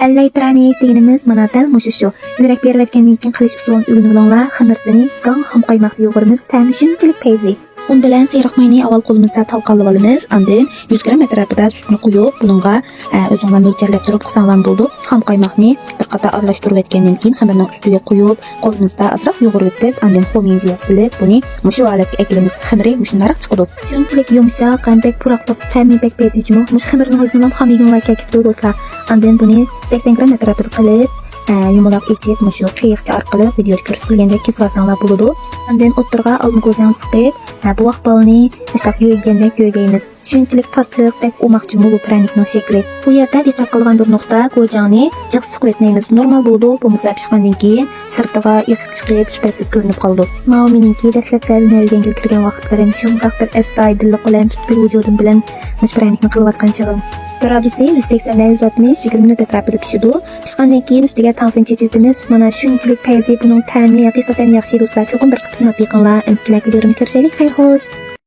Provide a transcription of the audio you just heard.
Allay pranik deganimiz mana dal mushu shu. Yurak berayotgandan keyin qilish usulini o'rganib olinglar. Xamirsini gang ham qaymoqda yo'g'irimiz, ta'mi shunchalik payzi. Un bilan seriq mayni avval qo'limizda talqalab olamiz. Andin 100 gram atrofida sutni quyib, buningga o'zingizlar mo'ljallab turib qilsanglar bo'ldi. Ham qaymoqni bir qator aralashtirib etgandan keyin xamirning ustiga quyib, qo'limizda azroq yo'g'irib etib, andin ho'mingizga silib, buni mushu holatga eklamiz. Xamiri mushunday chiqadi. Shunchalik yumshoq, qanday puraqliq, ta'mi bek payzijmi. Mush xamirning o'zini ham yeganlar ketdi do'stlar. Andin buni 80 gram atrofida qilib yumaloq etib mushu qiyiqcha orqali videoda ko'rsatilgandek kesasanglar bo'ladi. Andin o'tirga olma go'jang siqib, bu vaqtbalni mushtaq yo'ygandek yo'ygaymiz. Shunchalik tatliq deb umoqchi bu pranikning shakli. Bu yerda diqqat qilgan bir nuqta, go'jangni jiq siqib etmaymiz. Normal bo'ldi, bu misal pishgandan keyin sirtiga yiqib chiqib supasiz ko'rinib qoldi. Ma'miningki dastlablarni yo'yganga kirgan vaqtlarim shundoq bir astoydillik bilan tutib vujudim bilan mush pranikni qilayotgan chig'im. Gradusi 180-160 20 minut atrofida pishadi. Pishgandan keyin ustiga talqin chechitimiz. Mana shunchalik payzi, buning ta'mi haqiqatan yaxshi do'stlar. Cho'qim bir qilib sinab yiqinglar. Instagramga ko'rishaylik. Xayr xo'sh.